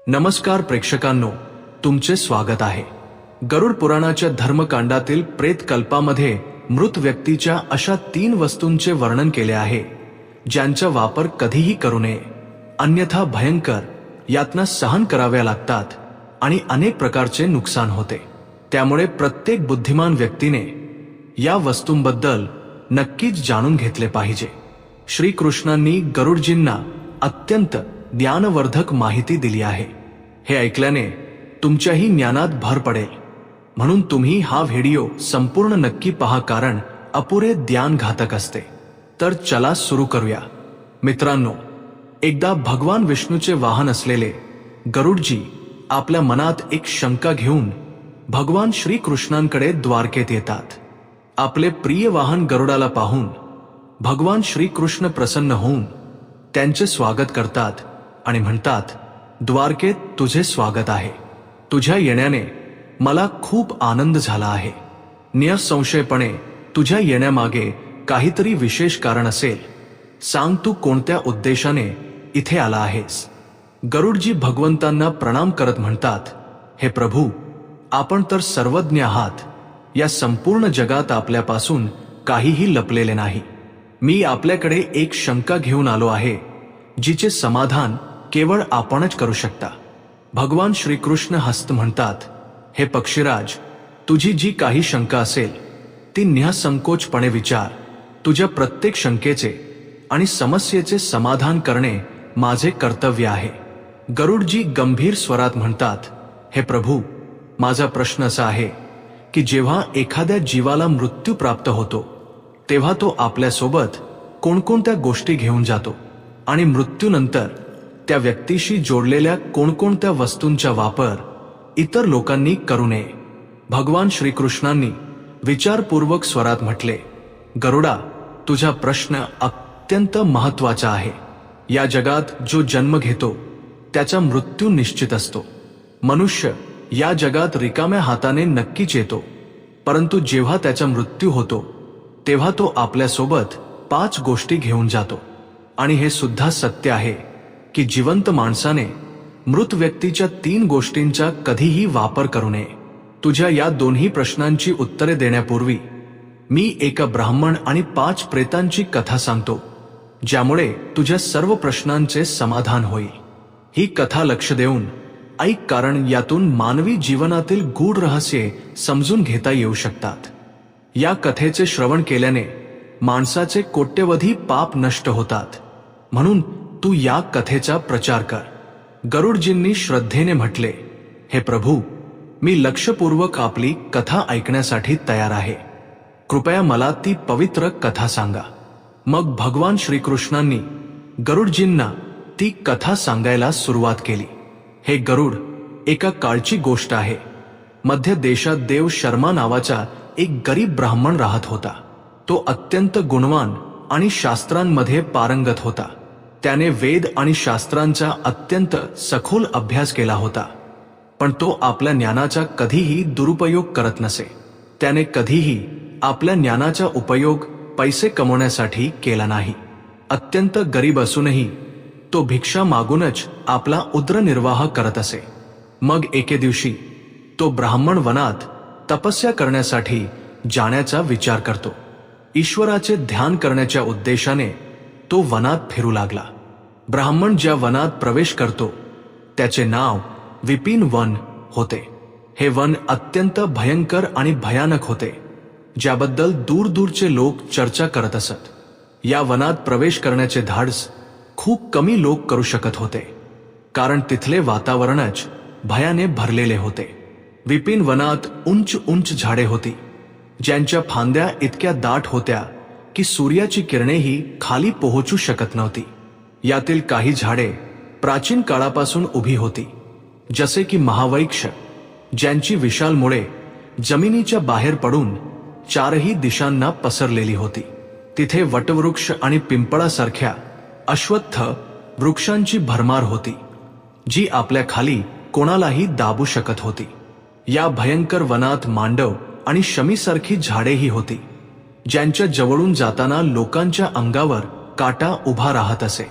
नमस्कार प्रेक्षकांनो, तुमचे स्वागत आहे. गरुड पुराणाच्या धर्मकांडातील प्रेत कल्पामध्ये मृत व्यक्तीच्या अशा 3 वस्तूंचे वर्णन केले आहे ज्यांचा वापर कधीही करू नये, अन्यथा भयंकर यातना सहन कराव्या लागतात आणि अनेक प्रकारचे नुकसान होते. त्यामुळे प्रत्येक बुद्धिमान व्यक्तीने या वस्तूंबद्दल नक्कीच जाणून घेतले पाहिजे. श्रीकृष्णांनी गरुडजींना अत्यंत ज्ञानवर्धक माहिती दिली आहे. हे ऐकल्याने तुमच्याही ज्ञानात भर पडेल, म्हणून तुम्ही हा व्हिडिओ संपूर्ण नक्की पहा, कारण अपुरे ज्ञान घातक असते. तर चला सुरू करूया. मित्रांनो, एकदा भगवान विष्णूचे वाहन असलेले गरुडजी आपल्या मनात एक शंका घेऊन भगवान श्रीकृष्णांकडे द्वारकेत येतात. आपले प्रिय वाहन गरुडाला पाहून भगवान श्रीकृष्ण प्रसन्न होऊन त्यांचे स्वागत करतात आणि म्हणतात, द्वारकेत तुझे स्वागत आहे. तुझ्या येण्याने मला खूप आनंद झाला आहे. निसंशयपणे तुझ्या येण्यामागे काहीतरी विशेष कारण असेल. सांग, तू कोणत्या उद्देशाने इथे आला आहेस? गरुडजी भगवंतांना प्रणाम करत म्हणतात, हे प्रभू, आपण तर सर्वज्ञ आहात. या संपूर्ण जगात आपल्यापासून काहीही लपलेले नाही. मी आपल्याकडे एक शंका घेऊन आलो आहे, जिचे समाधान केवळ आपणच करू शकता. भगवान श्रीकृष्ण हसत म्हणतात, हे पक्षीराज, तुझी जी काही शंका असेल ती निःसंकोचपणे विचार. तुझ्या प्रत्येक शंकेचे आणि समस्येचे समाधान करणे माझे कर्तव्य आहे. गरुडजी गंभीर स्वरात म्हणतात, हे प्रभू, माझा प्रश्न असा आहे की जेव्हा एखाद्या जीवाला मृत्यू प्राप्त होतो तेव्हा तो आपल्यासोबत कोणकोणत्या गोष्टी घेऊन जातो आणि मृत्यूनंतर त्या व्यक्तीशी जोडलेल्या कोणकोणत्या वस्तूंचा वापर इतर लोकांनी करू नये. भगवान श्रीकृष्णांनी विचारपूर्वक स्वरात म्हटले, गरुडा, तुझा प्रश्न अत्यंत महत्वाचा आहे. या जगात जो जन्म घेतो त्याचा मृत्यू निश्चित असतो. मनुष्य या जगात रिकाम्या हाताने नक्कीच येतो, परंतु जेव्हा त्याचा मृत्यू होतो तेव्हा तो आपल्यासोबत 5 गोष्टी घेऊन जातो. आणि हे सुद्धा सत्य आहे की जिवंत माणसाने मृत व्यक्तीच्या 3 गोष्टींचा कधीही वापर करू नये. तुझ्या या दोन्ही प्रश्नांची उत्तरे देण्यापूर्वी मी एका ब्राह्मण आणि 5 प्रेतांची कथा सांगतो, ज्यामुळे तुझ्या सर्व प्रश्नांचे समाधान होईल. ही कथा लक्ष देऊन ऐक, कारण यातून मानवी जीवनातील गूढ रहस्ये समजून घेता येऊ शकतात. या कथेचे श्रवण केल्याने माणसाचे कोट्यवधी पाप नष्ट होतात, म्हणून तू या कथेचा प्रचार कर. गरुडजींनी श्रद्धेने म्हटले, हे प्रभू, मी लक्षपूर्वक आपली कथा ऐकण्यासाठी तयार आहे. कृपया मला ती पवित्र कथा सांगा. मग भगवान श्रीकृष्णांनी गरुडजींना ती कथा सांगायला सुरुवात केली. हे गरुड, एका काळची गोष्ट आहे. मध्य देशात देव शर्मा नावाचा एक गरीब ब्राह्मण राहत होता. तो अत्यंत गुणवान आणि शास्त्रांमध्ये पारंगत होता. त्याने वेद आणि शास्त्रांचा अत्यंत सखोल अभ्यास केला होता, पण तो आपल्या ज्ञानाचा कधीही दुरुपयोग करत नसे. त्याने कधीही आपल्या ज्ञानाचा उपयोग पैसे कमवण्यासाठी केला नाही. अत्यंत गरीब असूनही तो भिक्षा मागूनच आपला उदरनिर्वाह करत असे. मग एके दिवशी तो ब्राह्मण वनात तपस्या करण्यासाठी जाण्याचा विचार करतो. ईश्वराचे ध्यान करण्याच्या उद्देशाने तो वनात फिरू लागला. ब्राह्मण ज्या वनात प्रवेश करतो त्याचे नाव विपिन वन होते. हे वन अत्यंत भयंकर आणि भयानक होते, ज्याबद्दल दूरदूरचे लोक चर्चा करत असत. या वनात प्रवेश करण्याचे धाडस खूप कमी लोक करू शकत होते, कारण तिथले वातावरणच भयाने भरलेले होते. विपिन वनात उंच उंच झाडे होती, ज्यांच्या फांद्या इतक्या दाट होत्या की सूर्याची किरणेही खाली पोहोचू शकत नव्हती. यातील काही झाडे प्राचीन काळापासून उभी होती, जसे की महावृक्ष, ज्यांची विशाल मुळे जमिनीच्या बाहेर पडून 4ही दिशांना पसरलेली होती. तिथे वटवृक्ष आणि पिंपळासारख्या अश्वत्थ वृक्षांची भरमार होती, जी आपल्या खाली कोणालाही दाबू शकत होती. या भयंकर वनात मांडव आणि शमीसारखी झाडेही होती, ज्यांच्या जवळून जाताना लोकांच्या अंगावर काटा उभा राहत असे.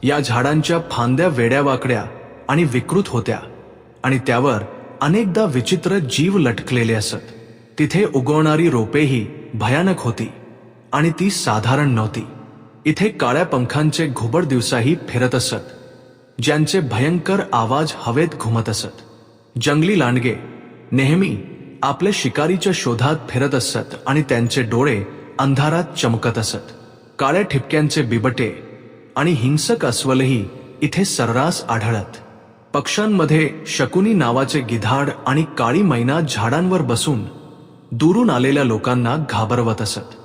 या झाडांच्या फांद्या वेड्यावाकड्या आणि विकृत होत्या आणि त्यावर अनेकदा विचित्र जीव लटकलेले असत. तिथे उगवणारी रोपेही भयानक होती आणि ती साधारण नव्हती. इथे काळ्या पंखांचे घुबड दिवसाही फिरत असत, ज्यांचे भयंकर आवाज हवेत घुमत असत. जंगली लांडगे नेहमी आपल्या शिकारीच्या शोधात फिरत असत आणि त्यांचे डोळे अंधारात चमकत असत. काळ्या ठिपक्यांचे बिबटे आणि हिंसक अस्वलही इथे सर्रास आढळत. पक्ष्यांमध्ये शकुनी नावाचे गिधाड आणि काळी मैना झाडांवर बसून दुरून आलेल्या लोकांना घाबरवत असत.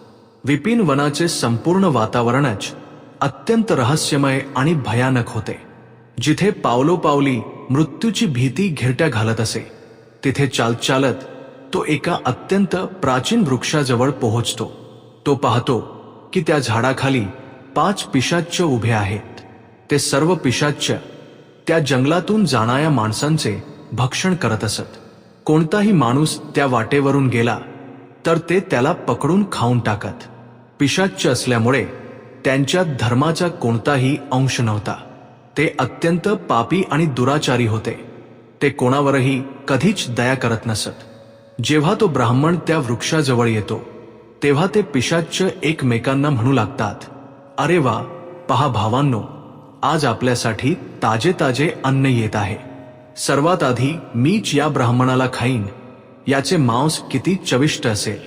विपिन वनाचे संपूर्ण वातावरणच अत्यंत रहस्यमय आणि भयानक होते. जिथे पावलोपावली मृत्यूची भीती घिरट्या घालत असे, तिथे चालत तो एका अत्यंत प्राचीन वृक्षाजवळ पोहोचतो. तो पाहतो की त्या झाडाखाली 5 पिशाच्च उभे आहेत. ते सर्व पिशाच्च त्या जंगलातून जाणाऱ्या माणसांचे भक्षण करत असत. कोणताही माणूस त्या वाटेवरून गेला तर ते त्याला पकडून खाऊन टाकत. पिशाच्च असल्यामुळे त्यांच्यात धर्माचा कोणताही अंश नव्हता. ते अत्यंत पापी आणि दुराचारी होते. ते कोणावरही कधीच दया करत नसत. जेव्हा तो ब्राह्मण त्या वृक्षाजवळ येतो तेव्हा ते पिशाच्च एकमेकांना म्हणू लागतात, अरे वा, पहा भावांनो, आज आपल्यासाठी ताजे ताजे अन्न येत आहे. सर्वात आधी मीच या ब्राह्मणाला खाईन. याचे मांस किती चविष्ट असेल.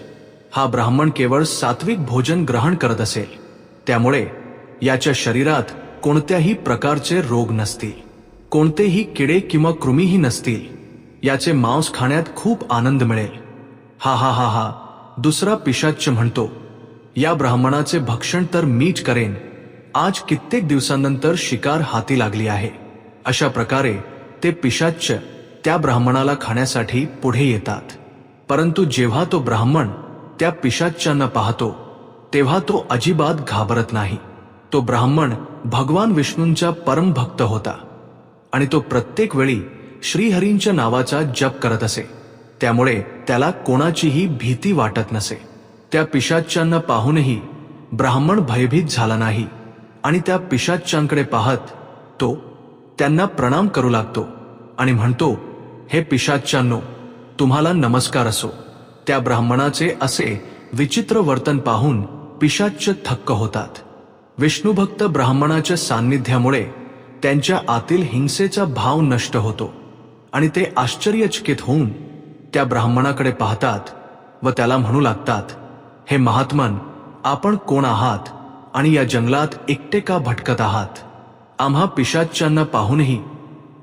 हा ब्राह्मण केवळ सात्विक भोजन ग्रहण करत असेल, त्यामुळे याच्या शरीरात कोणत्याही प्रकारचे रोग नसतील, कोणतेही किडे किंवा कृमीही नसतील. याचे मांस खाण्यात खूप आनंद मिळेल. हा हा हा हा, दुसरा पिशाच्च म्हणतो, या ब्राह्मणाचे भक्षण तर मीच करेन. आज कित्येक दिवसांनंतर शिकार हाती लागली आहे. अशा प्रकारे ते पिशाच्च त्या ब्राह्मणाला खाण्यासाठी पुढे येतात. परंतु जेव्हा तो ब्राह्मण त्या पिशाच्चांना पाहतो तेव्हा तो अजिबात घाबरत नाही. तो ब्राह्मण भगवान विष्णूंचा परम भक्त होता आणि तो प्रत्येक वेळी श्रीहरींच्या नावाचा जप करत असे, त्यामुळे त्याला कोणाचीही भीती वाटत नसे. त्या पिशाच्चांना पाहूनही ब्राह्मण भयभीत झाला नाही आणि त्या पिशाच्चांकडे पाहत तो त्यांना प्रणाम करू लागतो आणि म्हणतो, हे पिशाच्चांनो, तुम्हाला नमस्कार असो. त्या ब्राह्मणाचे असे विचित्र वर्तन पाहून पिशाच्च थक्क होतात. विष्णुभक्त ब्राह्मणाच्या सान्निध्यामुळे त्यांच्या आतील हिंसेचा भाव नष्ट होतो आणि ते आश्चर्यचकित होऊन त्या ब्राह्मणाकडे पाहतात व त्याला म्हणू लागतात, हे महात्मन, आपण कोण आहात आणि या जंगलात एकटे का भटकत आहात? आम्हा पिशाच्चांना पाहूनही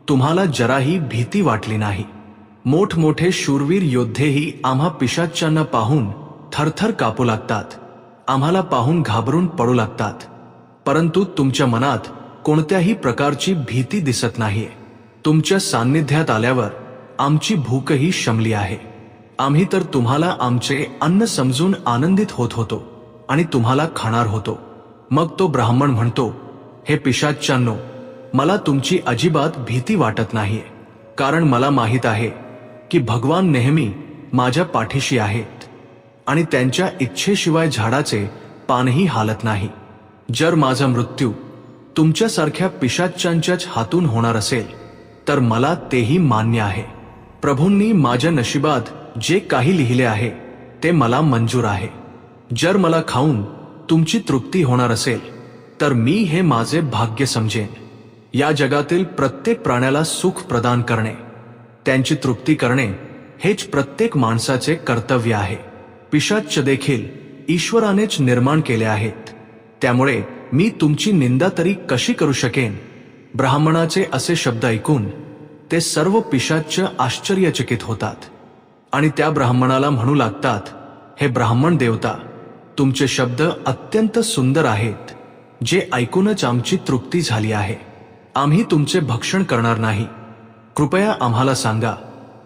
तुम्हाला जराही भीती वाटली नाही. मोठमोठे शूरवीर योद्धेही आम्हा पिशाच्चांना पाहून थरथर कापू लागतात, आम्हाला पाहून घाबरून पडू लागतात. परंतु तुमच्या मनात कोणत्याही प्रकारची भीती दिसत नाहीये. तुमच्या सान्निध्यात आल्यावर आमची भूकही शमली आहे. आम्ही तर तुम्हाला आमचे अन्न समजून आनंदित होत होतो आणि तुम्हाला खाणार होतो. मग तो ब्राह्मण म्हणतो, हे पिशाच्चांनो, मला तुमची अजिबात भीती वाटत नाहीये, कारण मला माहीत आहे की भगवान नेहमी माझ्या पाठीशी आहेत आणि त्यांच्या इच्छेशिवाय झाडाचे पानही हालत नाही. जर माझा मृत्यू तुमच्यासारख्या पिशाच्चांच्याच हातून होणार असेल तर मला तेही मान्य आहे. प्रभूंनी माझ्या नशिबात जे काही लिहिले आहे ते मला मंजूर आहे. जर मला खाऊन तुमची तृप्ती होणार असेल तर मी हे माझे भाग्य समजेन. या जगातील प्रत्येक प्राण्याला सुख प्रदान करणे, त्यांची तृप्ती करणे हेच प्रत्येक माणसाचे कर्तव्य आहे. पिशाच्च देखील ईश्वरानेच निर्माण केले आहेत, त्यामुळे मी तुमची निंदा तरी कशी करू शकेन? ब्राह्मणाचे असे शब्द ऐकून ते सर्व पिशाच्च आश्चर्यचकित होतात आणि त्या ब्राह्मणाला म्हणू लागतात, हे ब्राह्मण देवता, तुमचे शब्द अत्यंत सुंदर आहेत, जे ऐकूनच आमची तृप्ती झाली आहे. आम्ही तुमचे भक्षण करणार नाही. कृपया आम्हाला सांगा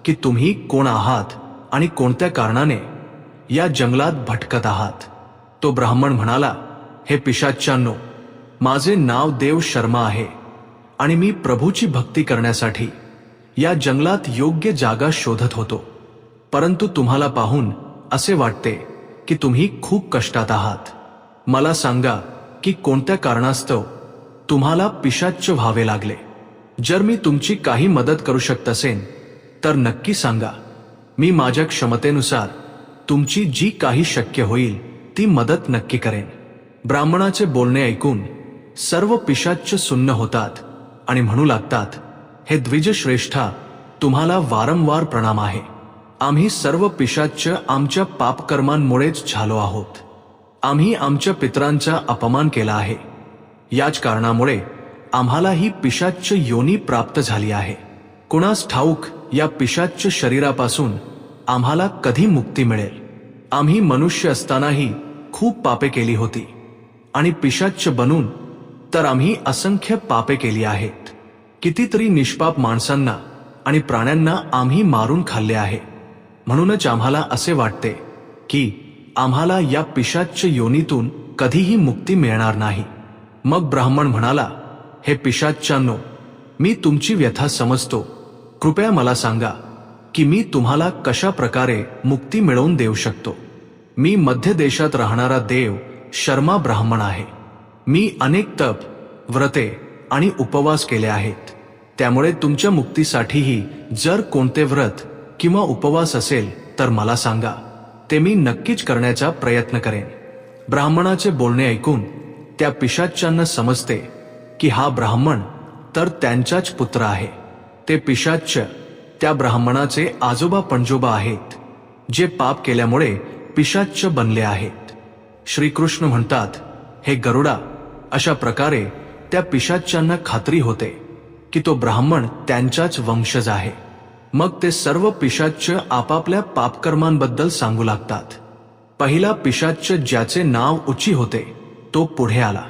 की तुम्ही कोण आहात आणि कोणत्या कारणाने या जंगलात भटकत आहात. तो ब्राह्मण म्हणाला, हे पिशाच्चांनो, माझे नाव देव शर्मा आहे आणि मी प्रभूची भक्ती करण्यासाठी या जंगलात योग्य जागा शोधत होतो. परंतु तुम्हाला पाहून असे वाटते की तुम्ही खूप कष्टात आहात. मला सांगा की कोणत्या कारणास्तव तुम्हाला पिशाच्च व्हावे लागले. जर मी तुमची काही मदत करू शकत असेन तर नक्की सांगा. मी माझ्या क्षमतेनुसार तुमची जी काही शक्य होईल ती मदत नक्की करेन. ब्राह्मणाचे बोलणे ऐकून सर्व पिशाच्च सुन्न होतात आणि म्हणू लागतात, हे द्विजश्रेष्ठा, तुम्हाला वारंवार प्रणाम आहे. आम्ही सर्व पिशाच्च आमच्या पापकर्मांमुळेच झालो आहोत. आम्ही आमच्या पितरांचा अपमान केला आहे. याच कारणामुळे आम्हाला ही पिशाच्च योनी प्राप्त झाली आहे. कुणास ठाऊक या पिशाच्च शरीरापासून आम्हाला कधी मुक्ती मिळेल. आम्ही मनुष्य असतानाही खूप पापे केली होती आणि पिशाच्च बनून तर आम्ही असंख्य पापे केली आहेत. कितीतरी निष्पाप माणसांना आणि प्राण्यांना आम्ही मारून खाल्ले आहे. म्हणूनच आम्हाला असे वाटते की आम्हाला या पिशाच्च योनीतून कधीही मुक्ती मिळणार नाही. मग ब्राह्मण म्हणाला, हे पिशाच्चांनो, मी तुमची व्यथा समजतो. कृपया मला सांगा की मी तुम्हाला कशा प्रकारे मुक्ती मिळवून देऊ शकतो. मी मध्य देशात राहणारा देव शर्मा ब्राह्मण आहे. मी अनेक तप, व्रते आणि उपवास केले आहेत. त्यामुळे तुमच्या मुक्तीसाठीही जर कोणते व्रत किंवा उपवास असेल तर मला सांगा, ते मी नक्कीच करण्याचा प्रयत्न करेन. ब्राह्मणाचे बोलणे ऐकून त्या पिशाच्चांना समजते की हा ब्राह्मण तर त्यांचाच पुत्र आहे. ते पिशाच्च त्या ब्राह्मणाचे आजोबा पणजोबा आहेत, जे पाप केल्यामुळे पिशाच्च बनले आहेत. श्रीकृष्ण म्हणतात, हे गरुडा, अशा प्रकारे त्या पिशाच्चांना खात्री होते की तो ब्राह्मण त्यांचाच वंशज आहे. मग ते सर्व पिशाच्च आपापल्या पापकर्मांबद्दल सांगू लागतात. पहिला पिशाच्च, ज्याचे नाव उची होते, तो पुढे आला.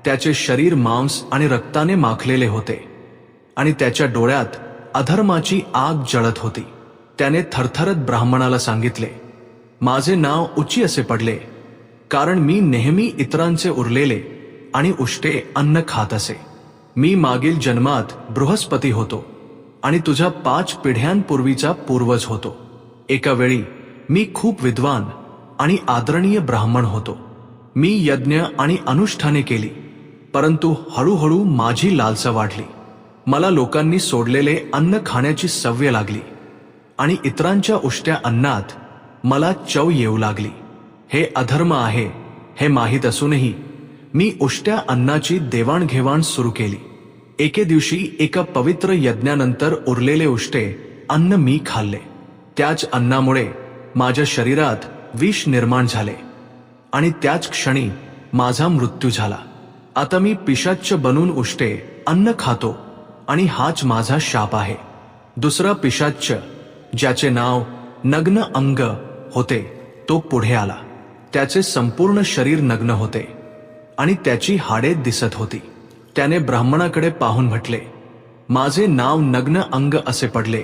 त्याचे शरीर मांस आणि रक्ताने माखलेले होते आणि त्याच्या डोळ्यात अधर्माची आग जळत होती. त्याने थरथरत ब्राह्मणाला सांगितले, माझे नाव उची असे पडले कारण मी नेहमी इतरांचे उरलेले आणि उष्टे अन्न खात असे. मी मागील जन्मात बृहस्पती होतो आणि तुझ्या 5 पिढ्यांपूर्वीचा पूर्वज होतो. एका वेळी मी खूप विद्वान आणि आदरणीय ब्राह्मण होतो. मी यज्ञ आणि अनुष्ठाने केली, परंतु हळूहळू माझी लालसा वाढली. मला लोकांनी सोडलेले अन्न खाण्याची सवय लागली आणि इतरांच्या उष्ट्या अन्नात मला चव येऊ लागली. हे अधर्म आहे हे माहीत असूनही मी उष्ट्या अन्नाची देवाणघेवाण सुरू केली. एके दिवशी एका पवित्र यज्ञानंतर उरलेले उष्टे अन्न मी खाल्ले. त्याच अन्नामुळे माझ्या शरीरात विष निर्माण झाले आणि त्याच क्षणी माझा मृत्यू झाला. आता मी पिशाच्च बनून उष्टे अन्न खातो आणि हाच माझा शाप आहे. दुसरा पिशाच्च, ज्याचे नाव नग्न अंग होते, तो पुढे आला. त्याचे संपूर्ण शरीर नग्न होते आणि त्याची हाडे दिसत होती. त्याने ब्राह्मणाकडे पाहून म्हटले, माझे नाव नग्न अंग असे पडले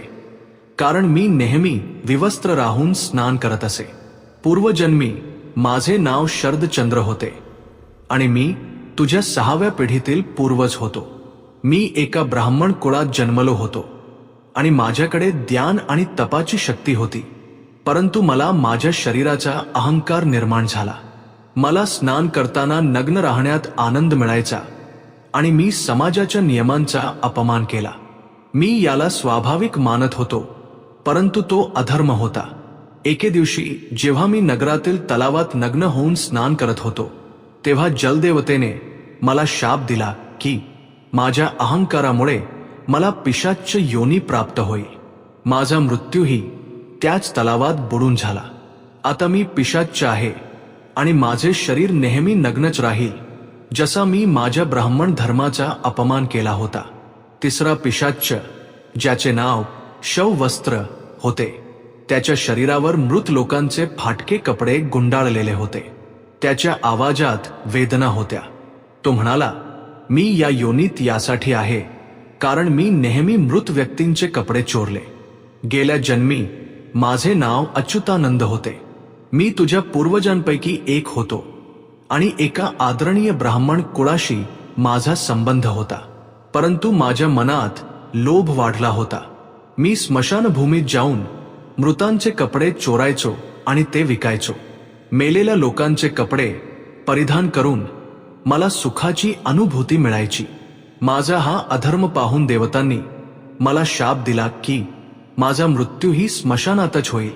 कारण मी नेहमी विवस्त्र राहून स्नान करत असे. पूर्वजन्मी माझे नाव शरदचंद्र होते आणि मी तुझ्या 6व्या पिढीतील पूर्वज होतो. मी एका ब्राह्मण कुळात जन्मलो होतो आणि माझ्याकडे ज्ञान आणि तपाची शक्ती होती, परंतु मला माझ्या शरीराचा अहंकार निर्माण झाला. मला स्नान करताना नग्न राहण्यात आनंद मिळायचा आणि मी समाजाच्या नियमांचा अपमान केला. मी याला स्वाभाविक मानत होतो, परंतु तो अधर्म होता. एके दिवशी जेव्हा मी नगरातील तलावात नग्न होऊन स्नान करत होतो, तेव्हा जलदेवतेने मला शाप दिला की माझ्या अहंकारामुळे मला पिशाच्च योनी प्राप्त होईल. माझा मृत्यूही त्याच तलावात बुडून झाला. आता मी पिशाच्च आहे आणि माझे शरीर नेहमी नग्नच राहील, जसा मी माझ्या ब्राह्मण धर्माचा अपमान केला होता. तिसरा पिशाच्च, ज्याचे नाव शववस्त्र होते, त्याच्या शरीरावर मृत लोकांचे फाटके कपडे गुंडाळलेले होते. त्याच्या आवाजात वेदना होत्या. तो म्हणाला, मी या योनीत यासाठी आहे कारण मी नेहमी मृत व्यक्तींचे कपडे चोरले. गेल्या जन्मी माझे नाव अच्युतानंद होते. मी तुझ्या पूर्वजांपैकी एक होतो आणि एका आदरणीय ब्राह्मण कुळाशी माझा संबंध होता, परंतु माझ्या मनात लोभ वाढला होता. मी स्मशानभूमीत जाऊन मृतांचे कपडे चोरायचो आणि ते विकायचो. मेलेल्या लोकांचे कपडे परिधान करून मला सुखाची अनुभूती मिळायची. माझा हा अधर्म पाहून देवतांनी मला शाप दिला की माझा मृत्यूही स्मशानातच होईल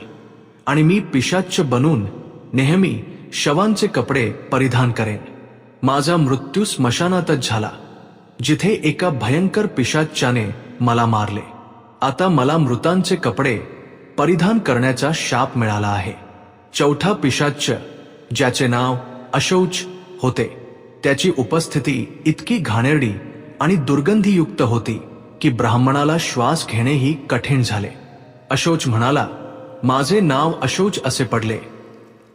आणि मी पिशाच्च बनून नेहमी शवांचे कपडे परिधान करेन. माझा मृत्यू स्मशानातच झाला, जिथे एका भयंकर पिशाच्याने मला मारले. आता मला मृतांचे कपडे परिधान करण्याचा शाप मिळाला आहे. चौथा पिशाच्च, ज्याचे नाव अशौच होते, त्याची उपस्थिती इतकी घाणेरडी आणि दुर्गंधीयुक्त होती की ब्राह्मणाला श्वास घेणेही कठीण झाले. अशौच म्हणाला, माझे नाव अशौच असे पडले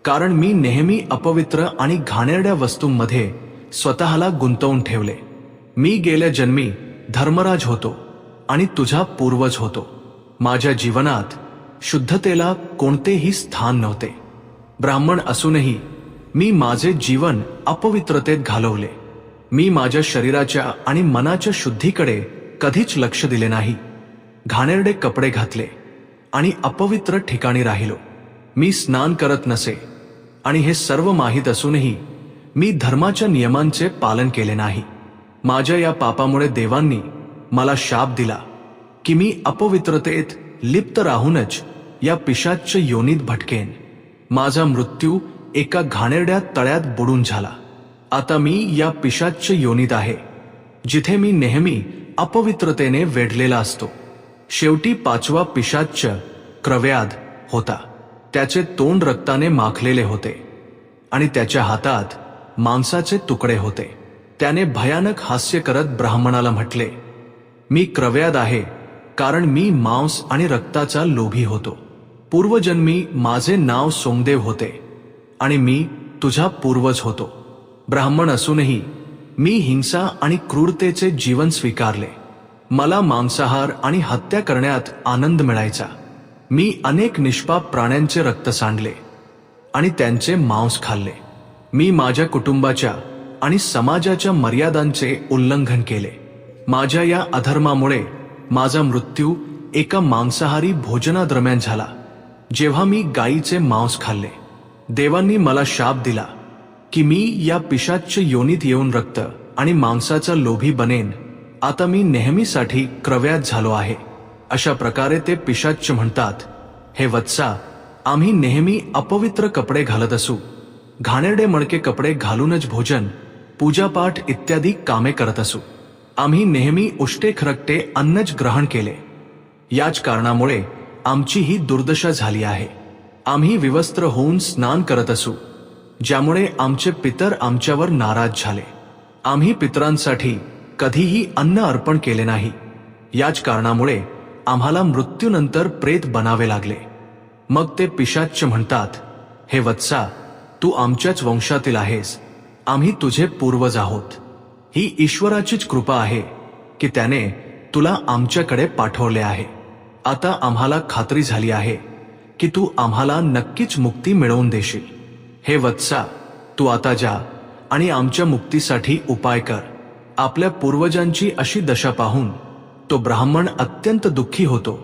कारण मी नेहमी अपवित्र आणि घाणेरड्या वस्तूंमध्ये स्वतःला गुंतवून ठेवले. मी गेल्या जन्मी धर्मराज होतो आणि तुझा पूर्वज होतो. माझ्या जीवनात शुद्धतेला कोणतेही स्थान नव्हते. ब्राह्मण असूनही मी माझे जीवन अपवित्रतेत घालवले. मी माझ्या शरीराच्या आणि मनाच्या शुद्धीकडे कधीच लक्ष दिले नाही. घाणेरडे कपडे घातले आणि अपवित्र ठिकाणी राहिलो. मी स्नान करत नसे आणि हे सर्व माहीत असूनही मी धर्माच्या नियमांचे पालन केले नाही. माझ्या या पापामुळे देवांनी मला शाप दिला की मी अपवित्रतेत लिप्त राहूनच या पिशाच्च योनीत भटकेन. माझा मृत्यू एका घाणेरड्या तळ्यात बुडून झाला. आता मी या पिशाच्च योनीत आहे, जिथे मी नेहमी अपवित्रतेने वेढलेला असतो. शेवटी पाचवा पिशाच्च क्रव्याध होता. त्याचे तोंड रक्ताने माखलेले होते आणि त्याच्या हातात मांसाचे तुकडे होते. त्याने भयानक हास्य करत ब्राह्मणाला म्हटले, मी क्रव्याध आहे कारण मी मांस आणि रक्ताचा लोभी होतो. पूर्वजन्मी माझे नाव सोमदेव होते आणि मी तुझा पूर्वज होतो. ब्राह्मण असूनही मी हिंसा आणि क्रूरतेचे जीवन स्वीकारले. मला मांसाहार आणि हत्या करण्यात आनंद मिळायचा. मी अनेक निष्पाप प्राण्यांचे रक्त सांडले आणि त्यांचे मांस खाल्ले. मी माझ्या कुटुंबाच्या आणि समाजाच्या मर्यादांचे उल्लंघन केले. माझ्या या अधर्मामुळे माझा मृत्यू एका मांसाहारी भोजनादरम्यान झाला, जेव्हा मी गायीचे मांस खाल्ले. देवांनी मला शाप दिला की मी या पिशाच्च योनीत येऊन रक्त आणि मांसाचा लोभी बनेन. आता मी नेहमीसाठी क्रव्याध झालो आहे. अशा प्रकारे ते पिशाच्च म्हणतात, हे वत्सा, आम्ही नेहमी अपवित्र कपडे घालत असू, घाणेरडे मणके कपडे घालूनच भोजन, पूजापाठ इत्यादी कामे करत असू. आम्ही नेहमी उष्टे खरकटे अन्नच ग्रहण केले. याच कारणामुळे आमची ही दुर्दशा झाली आहे. आम्ही विवस्त्र होऊन स्नान करत असू, ज्यामुळे आमचे पितर आमच्यावर नाराज झाले. आम्ही पितरांसाठी कधीही अन्न अर्पण केले नाही. याच कारणामुळे आम्हाला मृत्यूनंतर प्रेत बनावे लागले. मग ते पिशाच्च म्हणतात, हे वत्सा, तू आमच्याच वंशातील आहेस. आम्ही तुझे पूर्वज आहोत. ही ईश्वराचीच कृपा आहे की त्याने तुला आमच्याकडे पाठवले आहे. आता आम्हाला खात्री झाली आहे की तू आम्हाला नक्कीच मुक्ती मिळवून देशील. हे वत्सा, तू आता जा आणि आमच्या मुक्तीसाठी उपाय कर. आपल्या पूर्वजांची अशी दशा पाहून तो ब्राह्मण अत्यंत दुःखी होतो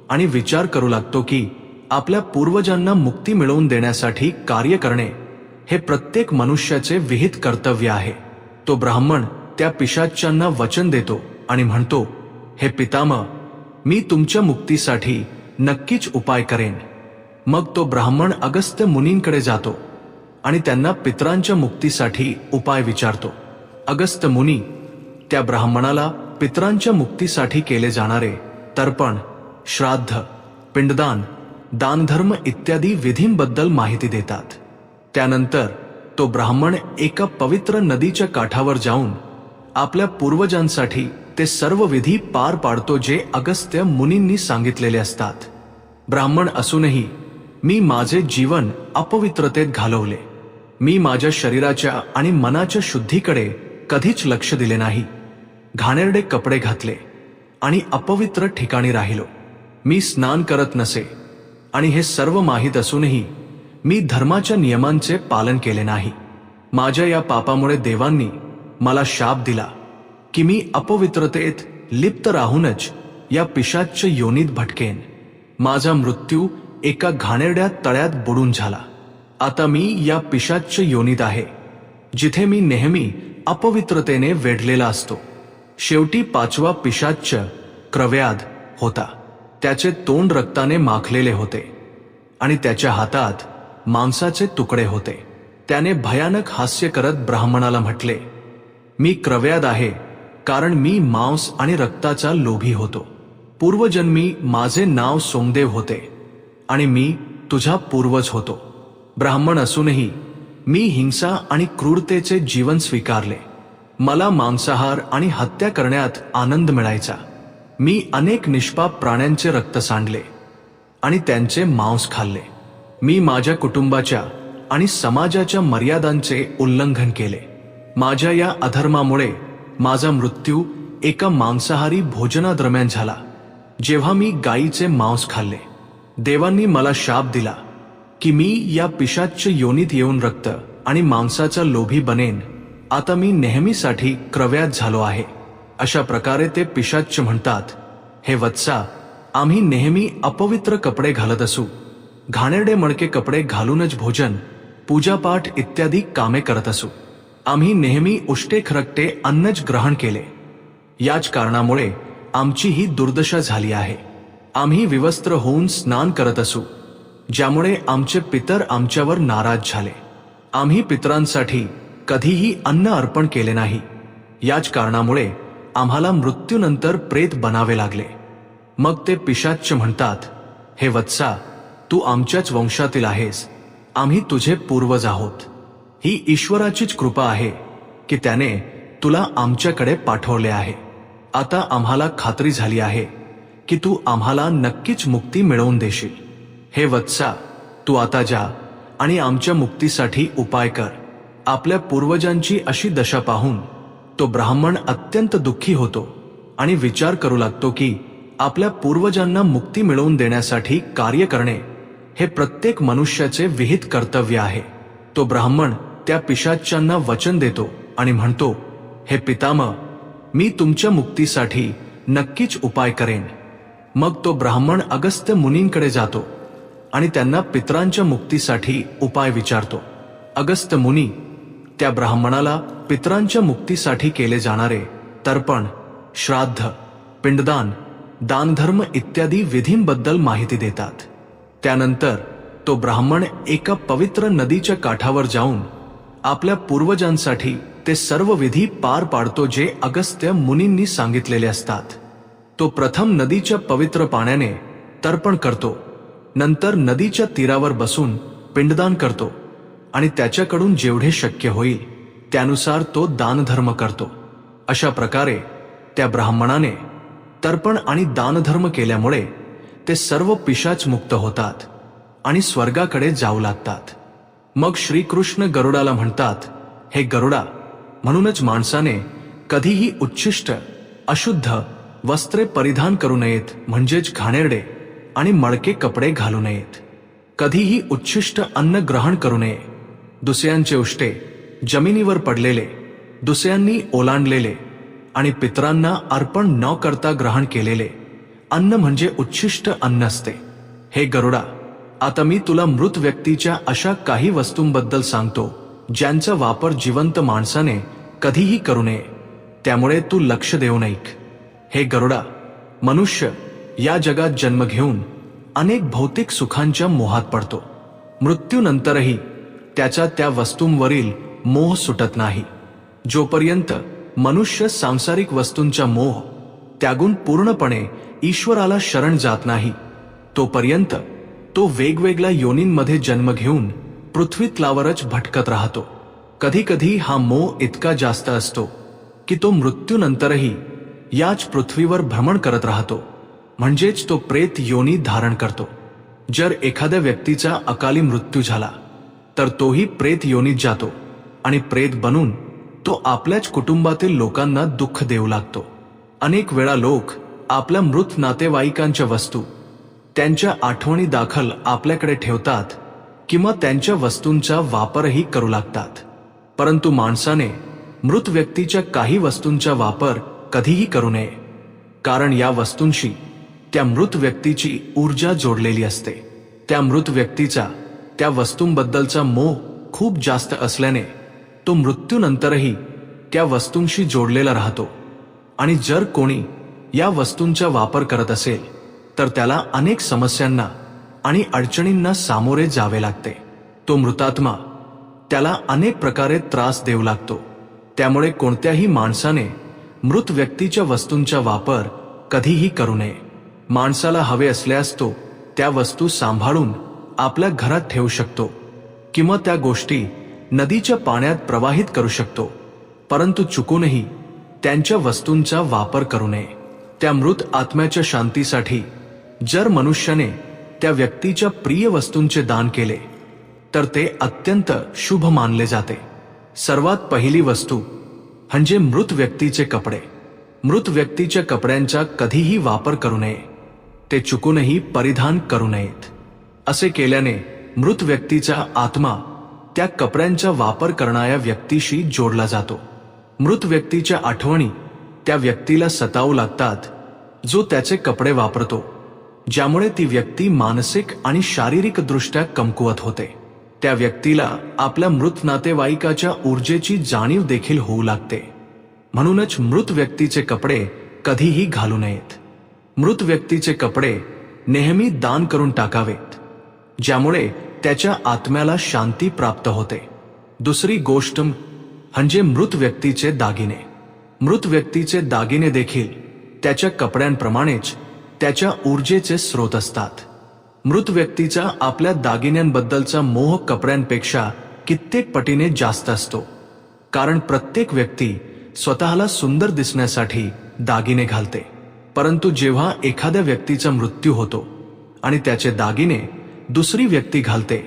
आणि विचार करू लागतो की आपल्या पूर्वजांना मुक्ती मिळवून देण्यासाठी कार्य करणे हे प्रत्येक मनुष्याचे विहित कर्तव्य आहे. तो ब्राह्मण त्या पिशाच्चांना वचन देतो आणि म्हणतो, हे पितामह, मी तुमच्या मुक्तीसाठी नक्कीच उपाय करेन. मग तो ब्राह्मण अगस्त्य मुनींकडे जातो आणि त्यांना पितरांच्या मुक्तीसाठी उपाय विचारतो. अगस्त्य मुनी त्या ब्राह्मणाला पितरांच्या मुक्तीसाठी केले जाणारे तर्पण, श्राद्ध, पिंडदान, दानधर्म इत्यादी विधींबद्दल माहिती देतात. त्यानंतर तो ब्राह्मण एका पवित्र नदीच्या काठावर जाऊन आपल्या पूर्वजांसाठी ते सर्व विधी पार पाडतो जे अगस्त्य मुनींनी सांगितलेले असतात. ब्राह्मण असूनही मी माझे जीवन अपवित्रतेत घालवले. मी माझ्या शरीराच्या आणि मनाच्या शुद्धीकडे कधीच लक्ष दिले नाही. घाणेरडे कपडे घातले आणि अपवित्र ठिकाणी राहिलो. मी स्नान करत नसे आणि हे सर्व माहीत असूनही मी धर्माच्या नियमांचे पालन केले नाही. माझ्या या पापामुळे देवांनी मला शाप दिला की मी अपवित्रतेत लिप्त राहूनच या पिशाच्च योनीत भटकेन. माझा मृत्यू एका घाणेरड्या तळ्यात बुडून झाला. आता मी या पिशाच्च योनीत आहे, जिथे मी नेहमी अपवित्रतेने वेढलेला असतो. शेवटी 5वा पिशाच्च क्रव्याध होता. त्याचे तोंड रक्ताने माखलेले होते आणि त्याच्या हातात मांसाचे तुकडे होते. त्याने भयानक हास्य करत ब्राह्मणाला म्हटले, मी क्रव्याध आहे, कारण मी मांस आणि रक्ताचा लोभी होतो. पूर्वजन्मी माझे नाव सोमदेव होते आणि मी तुझा पूर्वज होतो. ब्राह्मण असूनही मी हिंसा आणि क्रूरतेचे जीवन स्वीकारले. मला मांसाहार आणि हत्या करण्यात आनंद मिळायचा. मी अनेक निष्पाप प्राण्यांचे रक्त सांडले आणि त्यांचे मांस खाल्ले. मी माझ्या कुटुंबाच्या आणि समाजाच्या मर्यादांचे उल्लंघन केले. माझ्या या अधर्मामुळे माझा मृत्यू एका मांसाहारी भोजनादरम्यान झाला, जेव्हा मी गायीचे मांस खाल्ले. देवांनी मला शाप दिला की मी या पिशाच्च योनीत येऊन रक्त आणि मांसाचा लोभी बनेन. आता मी नेहमीसाठी क्रव्याध झालो आहे. अशा प्रकारे ते पिशाच्च म्हणतात, हे वत्सा, आम्ही नेहमी अपवित्र कपडे घालत असू, घाणेरडे मडके कपडे घालूनच भोजन, पूजापाठ इत्यादी कामे करत असू. आम्ही नेहमी उष्टे-खरकटे अन्नच ग्रहण केले. याच कारणामुळे आमची ही दुर्दशा झाली आहे. आम्ही विवस्त्र होऊन स्नान करत असू, ज्यामुळे आमचे पितर आमच्यावर नाराज झाले. आम्ही पितरांसाठी कधीही अन्न अर्पण केले नाही. याच कारणामुळे आम्हाला मृत्यूनंतर प्रेत बनावे लागले. मग ते पिशाच्च म्हणतात, हे वत्सा, तू आमच्याच वंशातील आहेस. आम्ही तुझे पूर्वज आहोत. ही ईश्वराचीच कृपा आहे की त्याने तुला आमच्याकडे पाठवले आहे. आता आम्हाला खात्री झाली आहे की तू आम्हाला नक्कीच मुक्ती मिळवून देशील. हे वत्सा, तू आता जा आणि आमच्या मुक्तीसाठी उपाय कर. आपल्या पूर्वजांची अशी दशा पाहून तो ब्राह्मण अत्यंत दुःखी होतो आणि विचार करू लागतो की आपल्या पूर्वजांना मुक्ती मिळवून देण्यासाठी कार्य करणे हे प्रत्येक मनुष्याचे विहित कर्तव्य आहे. तो ब्राह्मण त्या पिशाच्चांना वचन देतो आणि म्हणतो, हे पितामह, मी तुमच्या मुक्तीसाठी नक्कीच उपाय करेन. मग तो ब्राह्मण अगस्त्य मुनींकडे जातो आणि त्यांना पितरांच्या मुक्तीसाठी उपाय विचारतो. अगस्त्य मुनी त्या ब्राह्मणाला पितरांच्या मुक्तीसाठी केले जाणारे तर्पण, श्राद्ध, पिंडदान, दानधर्म इत्यादी विधींबद्दल माहिती देतात. त्यानंतर तो ब्राह्मण एका पवित्र नदीच्या काठावर जाऊन आपल्या पूर्वजांसाठी ते सर्व विधी पार पाडतो जे अगस्त्य मुनींनी सांगितलेले असतात. तो प्रथम नदीच्या पवित्र पाण्याने तर्पण करतो, नंतर नदीच्या तीरावर बसून पिंडदान करतो आणि त्याच्याकडून जेवढे शक्य होईल त्यानुसार तो दानधर्म करतो. अशा प्रकारे त्या ब्राह्मणाने तर्पण आणि दानधर्म केल्यामुळे ते सर्व पिशाच मुक्त होतात आणि स्वर्गाकडे जाऊ लागतात. मग श्रीकृष्ण गरुडाला म्हणतात, हे गरुडा, म्हणूनच माणसाने कधीही उच्छिष्ट, अशुद्ध वस्त्रे परिधान करू नयेत, म्हणजेच घाणेरडे आणि मळके कपडे घालू नयेत. कधीही उच्छिष्ट अन्न ग्रहण करू नये. दुसऱ्यांचे उष्टे, जमिनीवर पडलेले, दुसऱ्यांनी ओलांडलेले आणि पितरांना अर्पण न करता ग्रहण केलेले अन्न म्हणजे उच्छिष्ट अन्न असते. हे गरुडा, आता मी तुला मृत व्यक्तीच्या अशा काही वस्तूंबद्दल सांगतो ज्यांचा वापर जिवंत माणसाने कधीही करू नये. त्यामुळे तू लक्ष देऊ ऐक. हे गरुडा, मनुष्य या जगात जन्म घेऊन अनेक भौतिक सुखांच्या मोहात पडतो. मृत्यूनंतरही त्याचा त्या वस्तूंवरील मोह सुटत नाही. जोपर्यंत मनुष्य सांसारिक वस्तूंचा मोह त्यागून पूर्णपणे ईश्वराला शरण जात नाही, तोपर्यंत तो वेगवेगळ्या योनींमध्ये जन्म घेऊन पृथ्वीतलावरच भटकत राहतो. कधी कधी हा मोह इतका जास्त असतो की तो मृत्यूनंतरही याच पृथ्वीवर भ्रमण करत राहतो, म्हणजेच तो प्रेत योनी धारण करतो. जर एखाद्या व्यक्तीचा अकाली मृत्यू झाला तर तोही प्रेत योनीत जातो आणि प्रेत बनून तो आपल्याच कुटुंबातील लोकांना दुःख देऊ लागतो. अनेक वेळा लोक आपल्या मृत नातेवाईकांच्या वस्तू त्यांच्या आठवणी दाखल आपल्याकडे ठेवतात किंवा त्यांच्या वस्तूंचा वापरही करू लागतात. परंतु माणसाने मृत व्यक्तीच्या काही वस्तूंचा वापर कधीही करू नये, कारण या वस्तूंशी त्या मृत व्यक्तीची ऊर्जा जोडलेली असते. त्या मृत व्यक्तीचा त्या वस्तूंबद्दलचा मोह खूप जास्त असल्याने तो मृत्यूनंतरही त्या वस्तूंशी जोडलेला राहतो आणि जर कोणी या वस्तूंचा वापर करत असेल तर त्याला अनेक समस्यांना आणि अडचणींना सामोरे जावे लागते. तो मृतात्मा त्याला अनेक प्रकारे त्रास देऊ लागतो. त्यामुळे कोणत्याही माणसाने मृत व्यक्तीच्या वस्तूंचा वापर कधीही करू नये. माणसाला हवे असल्यास तो त्या वस्तू सांभाळून आपल्या घरात ठेवू शकतो किंवा त्या गोष्टी नदीच्या पाण्यात प्रवाहित करू शकतो, परंतु चुकूनही त्यांच्या वस्तूंचा वापर करू नये. त्या मृत आत्म्याच्या शांतीसाठी जर मनुष्याने त्या व्यक्तीच्या प्रिय वस्तूंचे दान केले तर ते अत्यंत शुभ मानले जाते. सर्वात पहिली वस्तू म्हणजे मृत व्यक्तीचे कपडे. मृत व्यक्तीच्या कपड्यांचा कधीही वापर करू नये. ते चुकूनही परिधान करू नयेत. असे केल्याने मृत व्यक्तीचा आत्मा त्या कपड्यांचा वापर करणाऱ्या व्यक्तीशी जोडला जातो. मृत व्यक्तीच्या आठवणी त्या व्यक्तीला सतावू लागतात जो त्याचे कपडे वापरतो, ज्यामुळे ती व्यक्ती मानसिक आणि शारीरिक दृष्ट्या कमकुवत होते. त्या व्यक्तीला आपल्या मृत नातेवाईकाच्या ऊर्जेची जाणीव देखील होऊ लागते. म्हणूनच मृत व्यक्तीचे कपडे कधीही घालू नयेत. मृत व्यक्तीचे कपडे नेहमी दान करून टाकावेत, ज्यामुळे त्याच्या आत्म्याला शांती प्राप्त होते. दुसरी गोष्ट म्हणजे मृत व्यक्तीचे दागिने. मृत व्यक्तीचे दागिने देखील त्याच्या कपड्यांप्रमाणेच त्याच्या ऊर्जेचे स्रोत असतात. मृत व्यक्तीचा आपल्या दागिन्यांबद्दलचा मोह कपड्यांपेक्षा कित्येक पटीने जास्त असतो. कारण प्रत्येक व्यक्ती स्वतःला सुंदर दिसण्यासाठी दागिने घालते, परंतु जेव्हा एखाद्या व्यक्तीचा मृत्यू होतो आणि त्याचे दागिने दुसरी व्यक्ती घालते,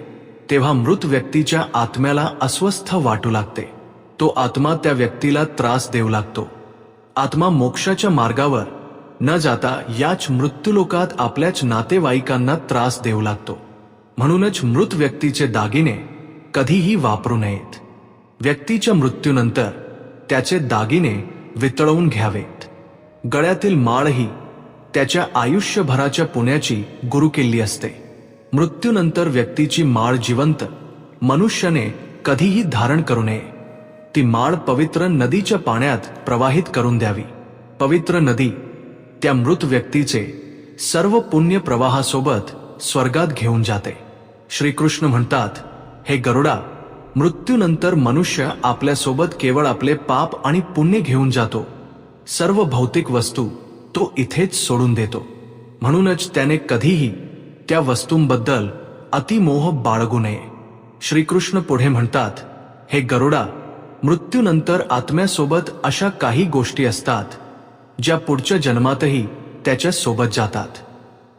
तेव्हा मृत व्यक्तीच्या आत्म्याला अस्वस्थ वाटू लागते. तो आत्मा त्या व्यक्तीला त्रास देऊ लागतो. आत्मा मोक्षाच्या मार्गावर न जाता याच मृत्यूलोकात आपल्याच नातेवाईकांना त्रास देऊ लागतो. म्हणूनच मृत व्यक्तीचे दागिने कधीही वापरू नयेत. व्यक्तीच्या मृत्यूनंतर त्याचे दागिने वितळवून घ्यावेत. गळ्यातील माळही त्याच्या आयुष्यभराच्या पुण्याची गुरुकिल्ली असते. मृत्यूनंतर व्यक्तीची माळ जिवंत मनुष्याने कधीही धारण करू नये. ती माळ पवित्र नदीच्या पाण्यात प्रवाहित करून द्यावी. पवित्र नदी त्या मृत व्यक्तीचे सर्व पुण्य प्रवाहासोबत स्वर्गात घेऊन जाते. श्रीकृष्ण म्हणतात, हे गरुडा, मृत्यूनंतर मनुष्य आपल्यासोबत केवळ आपले पाप आणि पुण्य घेऊन जातो. सर्व भौतिक वस्तू तो इथेच सोडून देतो. म्हणूनच त्याने कधीही त्या वस्तूंबद्दल अतिमोह बाळगू नये. श्रीकृष्ण पुढे म्हणतात, हे गरुडा, मृत्यूनंतर आत्म्यासोबत अशा काही गोष्टी असतात ज्या पुढच्या जन्मातही त्याच्या सोबत जातात.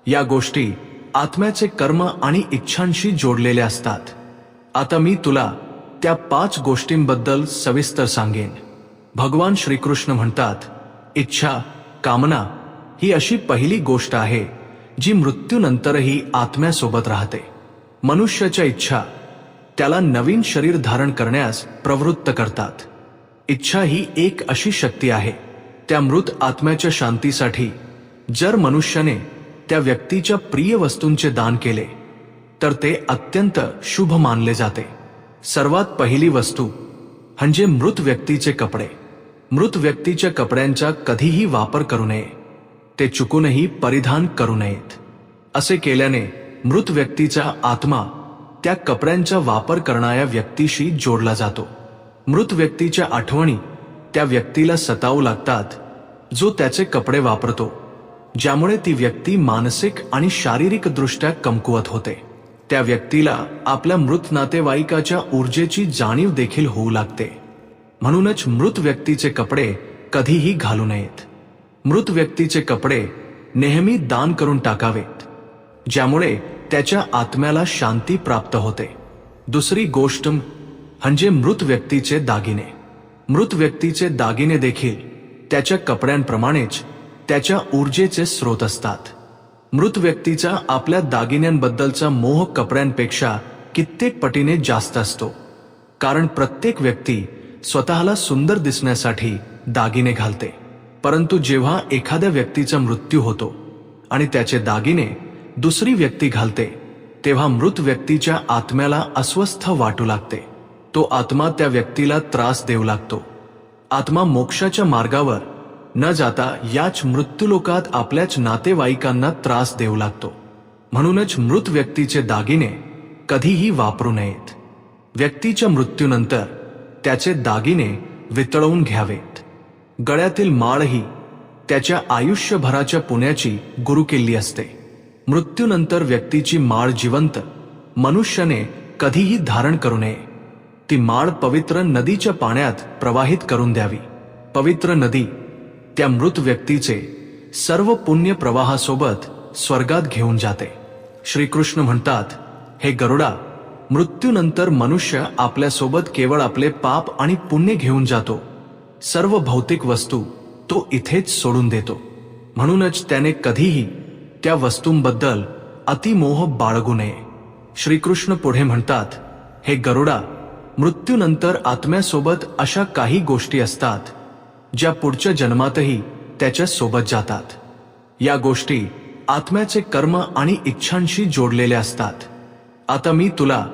या गोष्टी आत्म्याचे कर्म आणि इच्छांशी जोडलेल्या असतात. आता मी तुला त्या 5 गोष्टींबद्दल सविस्तर सांगेन. भगवान श्रीकृष्ण म्हणतात, इच्छा, कामना ही अशी पहिली गोष्ट आहे जी मृत्यूनंतरही आत्म्यासोबत राहते. मनुष्याच्या इच्छा त्याला नवीन शरीर धारण करण्यास प्रवृत्त करतात. इच्छा ही एक अशी शक्ती आहे, त्या मृत आत्म्याच्या शांतीसाठी जर मनुष्याने त्या व्यक्तीच्या प्रिय वस्तूंचे दान केले तर ते अत्यंत शुभ मानले जाते. सर्वात पहिली वस्तू म्हणजे मृत व्यक्तीचे कपडे. मृत व्यक्तीच्या कपड्यांचा कधीही वापर करू नये. ते चुकूनही परिधान करू नयेत. असे केल्याने मृत व्यक्तीचा आत्मा त्या कपड्यांचा वापर करणाऱ्या व्यक्तीशी जोडला जातो. मृत व्यक्तीच्या आठवणी त्या व्यक्तीला सतावू लागतात जो त्याचे कपडे वापरतो, ज्यामुळे ती व्यक्ती मानसिक आणि शारीरिक दृष्ट्या कमकुवत होते. त्या व्यक्तीला आपल्या मृत नातेवाईकाच्या ऊर्जेची जाणीव देखील होऊ लागते. म्हणूनच मृत व्यक्तीचे कपडे कधीही घालू नयेत. मृत व्यक्तीचे कपडे नेहमी दान करून टाकावेत, ज्यामुळे त्याच्या आत्म्याला शांती प्राप्त होते. दुसरी गोष्ट म्हणजे मृत व्यक्तीचे दागिने. मृत व्यक्तीचे दागिने देखील त्याच्या कपड्यांप्रमाणेच त्याच्या ऊर्जेचे स्रोत असतात. मृत व्यक्तीचा आपल्या दागिन्यांबद्दलचा मोह कपड्यांपेक्षा कित्येक पटीने जास्त असतो. कारण प्रत्येक व्यक्ती स्वतःला सुंदर दिसण्यासाठी दागिने घालते, परंतु जेव्हा एखाद्या व्यक्तीचा मृत्यू होतो आणि त्याचे दागिने दुसरी व्यक्ती घालते, तेव्हा मृत व्यक्तीच्या आत्म्याला अस्वस्थ वाटू लागते. तो आत्मा त्या व्यक्तीला त्रास देऊ लागतो. आत्मा मोक्षाच्या मार्गावर न जाता याच मृत्यूलोकात आपल्याच नातेवाईकांना त्रास देऊ लागतो. म्हणूनच मृत व्यक्तीचे दागिने कधीही वापरू नयेत. व्यक्तीच्या मृत्यूनंतर त्याचे दागिने वितळवून घ्यावेत. गळ्यातील माळही त्याच्या आयुष्यभराच्या पुण्याची गुरुकिल्ली असते. मृत्यूनंतर व्यक्तीची माळ जिवंत मनुष्याने कधीही धारण करू नये. ती माळ पवित्र नदीच्या पाण्यात प्रवाहित करून द्यावी. पवित्र नदी त्या मृत व्यक्तीचे सर्व पुण्य प्रवाहासोबत स्वर्गात घेऊन जाते. श्रीकृष्ण म्हणतात, हे गरुडा, मृत्यूनंतर मनुष्य आपल्यासोबत केवळ आपले पाप आणि पुण्य घेऊन जातो. सर्व भौतिक वस्तू तो इथेच सोडून देतो. म्हणूनच त्याने कधीही त्या वस्तूंबद्दल अतिमोह बाळगू नये. श्रीकृष्ण पुढे म्हणतात, हे गरुडा, मृत्यूनंतर आत्म्यासोबत अशा काही गोष्टी असतात ज्या पुढच्या जन्मातही त्याच्या सोबत जातात. या गोष्टी आत्म्याचे कर्म आणि इच्छांशी जोडलेल्या असतात. आता मी तुला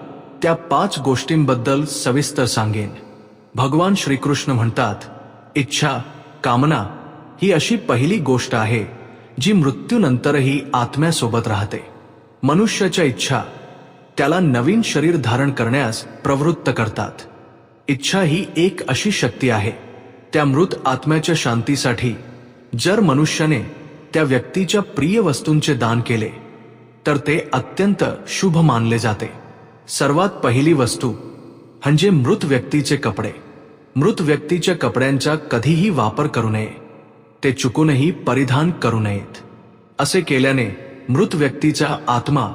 त्या 5 गोष्टींबद्दल सविस्तर सांगेन. भगवान श्रीकृष्ण म्हणतात, इच्छा, कामना ही अशी पहिली गोष्ट आहे जी मृत्यूनंतरही आत्म्यासोबत राहते. मनुष्याच्या इच्छा त्याला नवीन शरीर धारण करण्यास प्रवृत्त करतात. इच्छा ही एक अशी शक्ती आहे, त्या मृत आत्म्याच्या शांतीसाठी जर मनुष्याने त्या व्यक्तीच्या प्रिय वस्तूंचे दान केले तर ते अत्यंत शुभ मानले जाते. सर्वात पहिली वस्तू म्हणजे मृत व्यक्तीचे कपडे. मृत व्यक्तीच्या कपड्यांचा कधीही वापर करू नये. ते चुकूनही परिधान करू नयेत. असे केल्याने मृत व्यक्तीचा आत्मा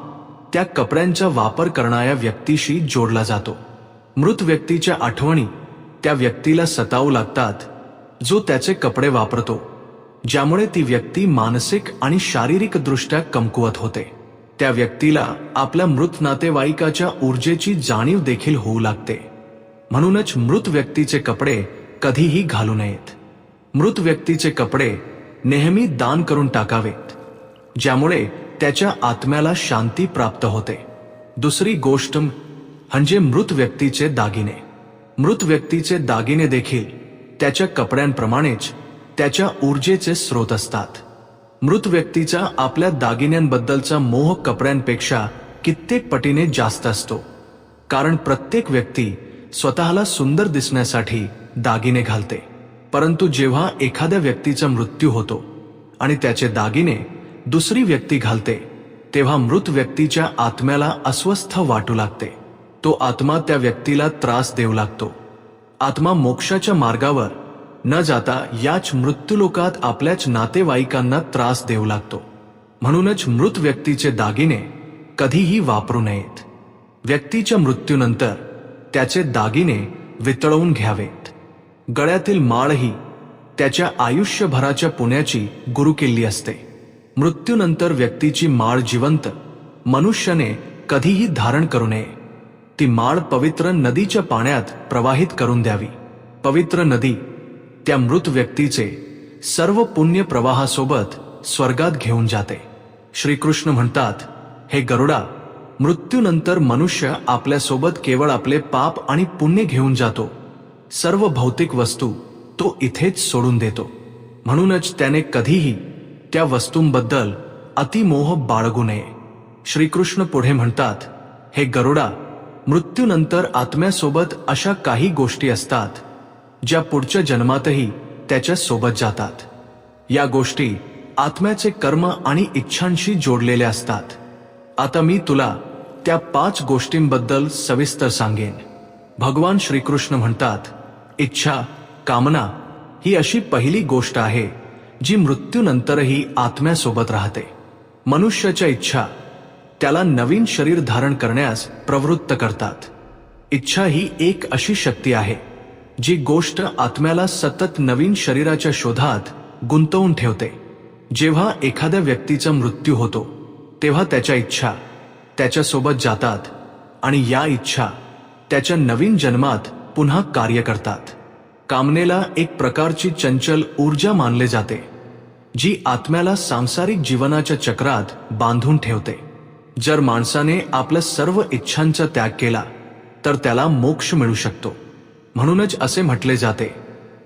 त्या कपड्यांचा वापर करणाऱ्या व्यक्तीशी जोडला जातो. मृत व्यक्तीच्या आठवणी त्या व्यक्तीला सतावू लागतात जो त्याचे कपडे वापरतो, ज्यामुळे ती व्यक्ती मानसिक आणि शारीरिक दृष्ट्या कमकुवत होते. त्या व्यक्तीला आपल्या मृत नातेवाईकाच्या ऊर्जेची जाणीव देखील होऊ लागते. म्हणूनच मृत व्यक्तीचे कपडे कधीही घालू नयेत. मृत व्यक्तीचे कपडे नेहमी दान करून टाकावेत, ज्यामुळे त्याच्या आत्म्याला शांती प्राप्त होते. दुसरी गोष्ट म्हणजे मृत व्यक्तीचे दागिने. मृत व्यक्तीचे दागिने देखील त्याच्या कपड्यांप्रमाणेच त्याच्या ऊर्जेचे स्रोत असतात. मृत व्यक्तीचा आपल्या दागिन्यांबद्दलचा मोह कपड्यांपेक्षा कित्येक पटीने जास्त असतो. कारण प्रत्येक व्यक्ती स्वतःला सुंदर दिसण्यासाठी दागिने घालते. परंतु जेव्हा एखाद्या व्यक्तीचा मृत्यू होतो आणि त्याचे दागिने दुसरी व्यक्ती घालते, तेव्हा मृत व्यक्तीच्या आत्म्याला अस्वस्थ वाटू लागते. तो आत्मा त्या व्यक्तीला त्रास देऊ लागतो. आत्मा मोक्षाच्या मार्गावर न जाता याच मृत्यूलोकात आपल्याच नातेवाईकांना त्रास देऊ लागतो. म्हणूनच मृत व्यक्तीचे दागिने कधीही वापरू नयेत. व्यक्तीच्या मृत्यूनंतर त्याचे दागिने वितळवून घ्यावेत. गळ्यातील माळही त्याच्या आयुष्यभराच्या पुण्याची गुरुकिल्ली असते. मृत्यूनंतर व्यक्तीची माळ जिवंत मनुष्याने कधीही धारण करू नये. ती माळ पवित्र नदीच्या पाण्यात प्रवाहित करून द्यावी. पवित्र नदी त्या मृत व्यक्तीचे सर्व पुण्य प्रवाहासोबत स्वर्गात घेऊन जाते. श्रीकृष्ण म्हणतात, हे गरुडा, मृत्यूनंतर मनुष्य आपल्यासोबत केवळ आपले पाप आणि पुण्य घेऊन जातो. सर्व भौतिक वस्तू तो इथेच सोडून देतो. म्हणूनच त्याने कधीही त्या वस्तूंबद्दल अतिमोह बाळगू नये. श्रीकृष्ण पुढे म्हणतात, हे गरुडा, मृत्यूनंतर आत्म्यासोबत अशा काही गोष्टी असतात ज्या पुढच्या जन्मातही त्याच्या सोबत जातात. या गोष्टी आत्म्याचे कर्म आणि इच्छांशी जोडलेल्या असतात. आता मी तुला त्या 5 गोष्टींबद्दल सविस्तर सांगेन. भगवान श्रीकृष्ण म्हणतात, इच्छा, कामना ही अशी पहिली गोष्ट आहे जी मृत्यूनंतरही आत्म्यासोबत राहते. मनुष्याच्या इच्छा त्याला नवीन शरीर धारण करण्यास प्रवृत्त करतात. इच्छा ही एक अशी शक्ती आहे जी गोष्ट आत्म्याला सतत नवीन शरीराच्या शोधात गुंतवून ठेवते. जेव्हा एखाद्या व्यक्तीचा मृत्यू होतो तेव्हा त्याच्या इच्छा त्याच्यासोबत जातात आणि या इच्छा त्याच्या नवीन जन्मात पुन्हा कार्य करतात. कामनेला एक प्रकारची चंचल ऊर्जा मानले जाते जी आत्म्याला सांसारिक जीवनाच्या चक्रात बांधून ठेवते. जर माणसाने आपल्या सर्व इच्छांचा त्याग केला तर त्याला मोक्ष मिळू शकतो. म्हणूनच असे म्हटले जाते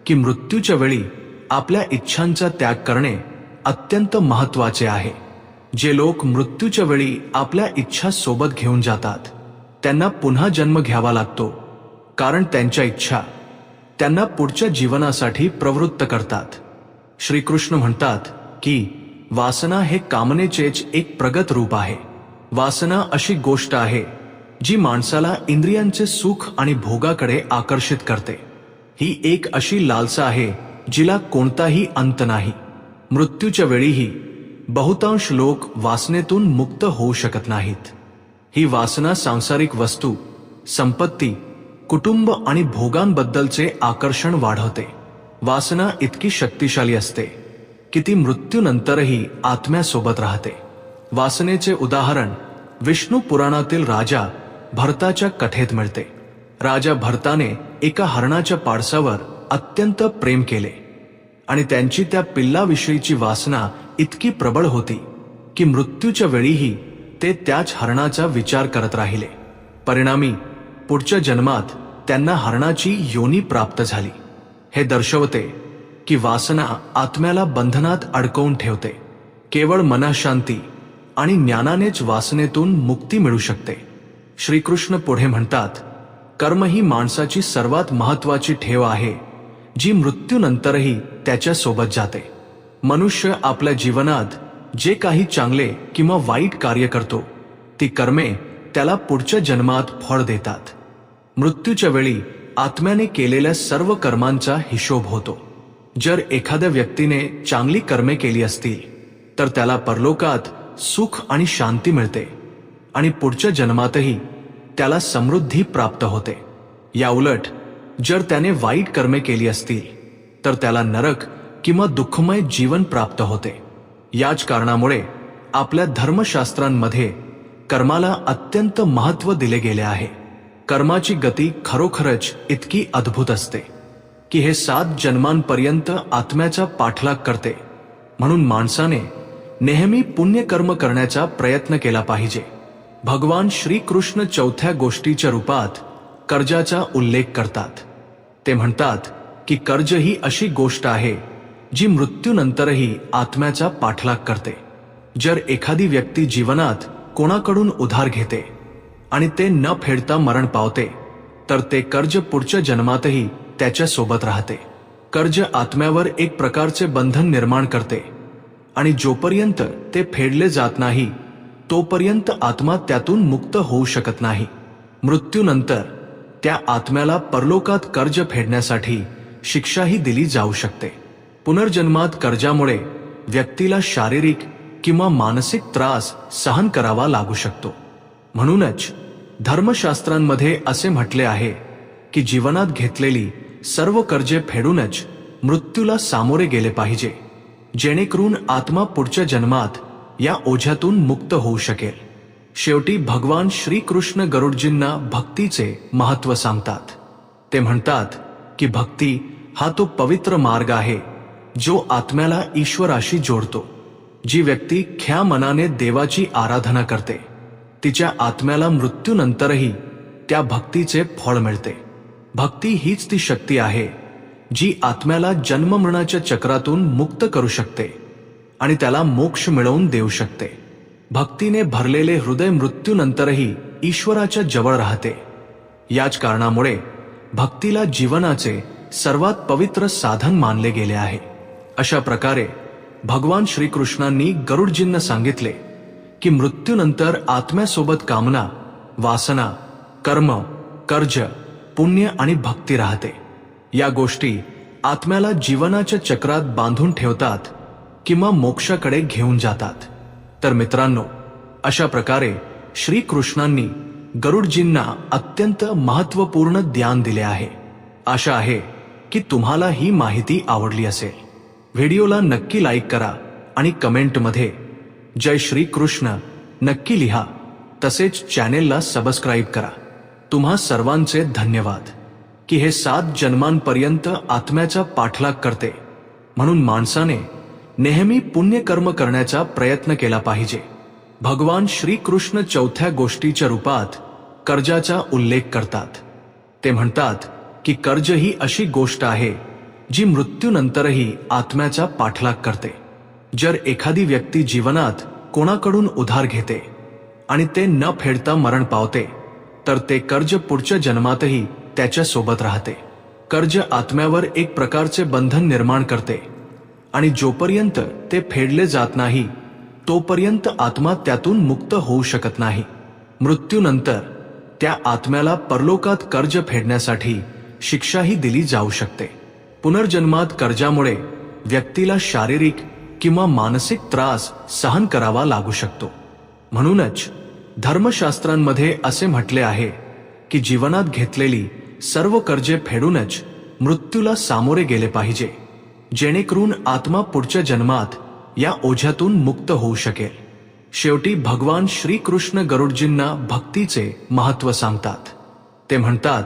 की मृत्यूच्या वेळी आपल्या इच्छांचा त्याग करणे अत्यंत महत्त्वाचे आहे. जे लोक मृत्यूच्या वेळी आपल्या इच्छा सोबत घेऊन जातात त्यांना पुन्हा जन्म घ्यावा लागतो, कारण त्यांच्या इच्छा त्यांना पुढच्या जीवनासाठी प्रवृत्त करतात. श्रीकृष्ण म्हणतात की वासना हे कामनेचेच एक प्रगत रूप आहे. वासना अशी गोष्ट आहे जी माणसाला इंद्रियांचे सुख आणि भोगाकडे आकर्षित करते. ही एक अशी लालसा आहे जिला कोणताही अंत नाही. मृत्यूच्या वेळीही बहुतांश लोक वासनेतून मुक्त होऊ शकत नाहीत. ही वासना सांसारिक वस्तू, संपत्ती, कुटुंब आणि भोगांबद्दलचे आकर्षण वाढवते. वासना इतकी शक्तिशाली असते की ती मृत्यूनंतरही आत्म्यासोबत राहते. वासनेचे उदाहरण विष्णू पुराणातील राजा भरताच्या कथेत मिळते. राजा भरताने एका हरणाच्या पाडसावर अत्यंत प्रेम केले आणि त्यांची त्या पिल्लाविषयीची वासना इतकी प्रबळ होती की मृत्यूच्या वेळीही ते त्याच हरणाचा विचार करत राहिले. परिणामी पुढच्या जन्मात त्यांना हरणाची योनी प्राप्त झाली. हे दर्शवते की वासना आत्म्याला बंधनात अडकवून ठेवते. केवळ मनःशांती आणि ज्ञानानेच वासनेतून मुक्ती मिळू शकते. श्रीकृष्ण पुढे म्हणतात, कर्म ही माणसाची सर्वात महत्त्वाची ठेव आहे जी मृत्यूनंतरही त्याच्या सोबत जाते. मनुष्य आपल्या जीवनात जे काही चांगले किंवा वाईट कार्य करतो ती कर्मे त्याला पुढच्या जन्मात फळ देतात. मृत्यूच्या वेळी आत्म्याने केलेल्या सर्व कर्मांचा हिशोब होतो. जर एखाद्या व्यक्तीने चांगली कर्मे केली असतील तर त्याला परलोकात सुख आणि शांती मिळते आणि पुढच्या जन्मातही त्याला समृद्धी प्राप्त होते. याउलट जर त्याने वाईट कर्मे केली असतील तर त्याला नरक किंवा दुःखमय जीवन प्राप्त होते. याच कारणामुळे आपल्या धर्मशास्त्रांमध्ये कर्माला अत्यंत महत्त्व दिले गेले आहे. कर्माची गती खरोखरच इतकी अद्भुत असते की हे 7 जन्मांपर्यंत आत्म्याचा पाठलाग करते. म्हणून माणसाने नेहमी पुण्यकर्म करण्याचा प्रयत्न केला पाहिजे. भगवान श्रीकृष्ण 4थ्या गोष्टीच्या रूपात कर्जाचा उल्लेख करतात. ते म्हणतात की कर्ज ही अशी गोष्ट आहे जी मृत्यूनंतरही आत्म्याचा पाठलाग करते. जर एखादी व्यक्ती जीवनात कोणाकडून उधार घेते आणि ते न फेडता मरण पावते तर ते कर्ज पुढच्या जन्मातही त्याच्या सोबत राहते. कर्ज आत्म्यावर एक प्रकारचे बंधन निर्माण करते आणि जोपर्यंत ते फेडले जात नाही तोपर्यंत आत्मा त्यातून मुक्त होऊ शकत नाही. मृत्यूनंतर त्या आत्म्याला परलोकात कर्ज फेडण्यासाठी शिक्षाही दिली जाऊ शकते. पुनर्जन्मात कर्जामुळे व्यक्तीला शारीरिक किंवा मानसिक त्रास सहन करावा लागू शकतो. म्हणूनच धर्मशास्त्रांमध्ये असे म्हटले आहे की जीवनात घेतलेली सर्व कर्जे फेडूनच मृत्यूला सामोरे गेले पाहिजे, जेणेकरून आत्मा पुढच्या जन्मात या ओझ्यातून मुक्त होऊ शकेल. शेवटी भगवान श्रीकृष्ण गरुडजींना भक्तीचे महत्त्व सांगतात. ते म्हणतात की भक्ती हा तो पवित्र मार्ग आहे जो आत्म्याला ईश्वराशी जोडतो. जी व्यक्ती ख्या मनाने देवाची आराधना करते तिच्या आत्म्याला मृत्यूनंतरही त्या भक्तीचे फळ मिळते. भक्ती हीच ती शक्ती आहे जी आत्म्याला जन्ममरणाच्या चक्रातून मुक्त करू शकते आणि त्याला मोक्ष मिळवून देऊ शकते. भक्तीने भरलेले हृदय मृत्यूनंतरही ईश्वराच्या जवळ राहते. याच कारणामुळे भक्तीला जीवनाचे सर्वात पवित्र साधन मानले गेले आहे. अशा प्रकारे भगवान श्रीकृष्णांनी गरुडजींना सांगितले की मृत्यूनंतर आत्म्यासोबत कामना, वासना, कर्म, कर्ज, पुण्य आणि भक्ती राहते. या गोष्टी आत्म्याला जीवनाच्या चक्रात बांधून ठेवतात किंवा मोक्षाकडे घेऊन जातात. तर मित्रांनो, अशा प्रकारे श्रीकृष्णांनी गरुडजींना अत्यंत महत्त्वपूर्ण ज्ञान दिले आहे. आशा आहे की तुम्हाला ही माहिती आवडली असेल. व्हिडिओला नक्की लाईक करा आणि कमेंटमध्ये जय श्रीकृष्ण नक्की लिहा. तसेच चॅनेलला सबस्क्राईब करा. तुम्हा सर्वांचे धन्यवाद की हे 7 जन्मांपर्यंत आत्म्याचा पाठलाग करते. म्हणून माणसाने नेहमी पुण्यकर्म करण्याचा प्रयत्न केला पाहिजे. भगवान श्रीकृष्ण 4थ्या गोष्टीच्या रूपात कर्जाचा उल्लेख करतात. ते म्हणतात की कर्ज ही अशी गोष्ट आहे जी मृत्यूनंतरही आत्म्याचा पाठलाग करते. जर एखादी व्यक्ती जीवनात कोणाकडून उधार घेते आणि ते न फेडता मरण पावते, तर ते कर्ज पुढच्या जन्मातही त्याच्या सोबत राहते. कर्ज आत्म्यावर एक प्रकारचे बंधन निर्माण करते आणि जोपर्यंत ते फेडले जात नाही तोपर्यंत आत्मा त्यातून मुक्त होऊ शकत नाही. मृत्यूनंतर त्या आत्म्याला परलोकात कर्ज फेडण्यासाठी शिक्षाही दिली जाऊ शकते. पुनर्जन्मात कर्जामुळे व्यक्तीला शारीरिक किंवा मानसिक त्रास सहन करावा लागू शकतो. म्हणूनच धर्मशास्त्रांमध्ये असे म्हटले आहे की जीवनात घेतलेली सर्व कर्जे फेडूनच मृत्यूला सामोरे गेले पाहिजे, जेणेकरून आत्मा पुढच्या जन्मात या ओझ्यातून मुक्त होऊ शकेल. शेवटी भगवान श्रीकृष्ण गरुडजींना भक्तीचे महत्त्व सांगतात. ते म्हणतात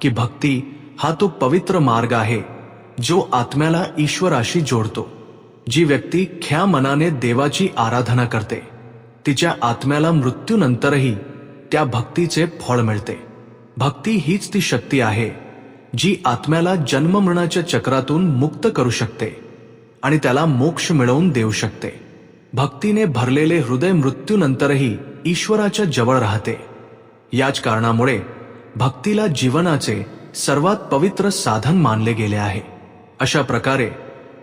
की भक्ती हा तो पवित्र मार्ग आहे जो आत्म्याला ईश्वराशी जोडतो. जी व्यक्ती ख्या मनाने देवाची आराधना करते, तिच्या आत्म्याला मृत्यूनंतरही त्या भक्तीचे फळ मिळते. भक्ती हीच ती शक्ती आहे जी आत्म्याला जन्ममरणाच्या चक्रातून मुक्त करू शकते आणि त्याला मोक्ष मिळवून देऊ शकते. भक्तीने भरलेले हृदय मृत्यूनंतरही ईश्वराच्या जवळ राहते. याच कारणामुळे भक्तीला जीवनाचे सर्वात पवित्र साधन मानले गेले आहे. अशा प्रकारे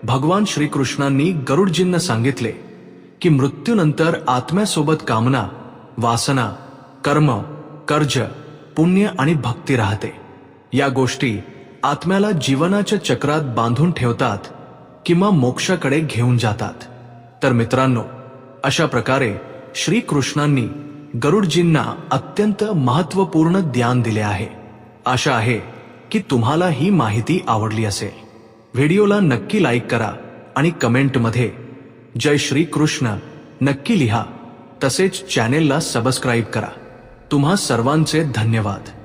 भगवान श्रीकृष्णांनी गरुडजींना सांगितले की मृत्यूनंतर आत्म्यासोबत कामना, वासना, कर्म, कर्ज, पुण्य आणि भक्ती राहते. या गोष्टी आत्म्याला जीवनाच्या चक्रात बांधून ठेवतात किंवा मोक्षाकडे घेऊन जातात. तर मित्रांनो, अशा प्रकारे श्रीकृष्णांनी गरुडजींना अत्यंत महत्त्वपूर्ण ज्ञान दिले आहे. आशा आहे की तुम्हाला ही माहिती आवडली असेल. व्हिडिओला नक्की लाईक करा आणि कमेंटमध्ये जय श्री कृष्ण नक्की लिहा. तसेच चॅनेलला सबस्क्राईब करा. तुम्हा सर्वांचे धन्यवाद.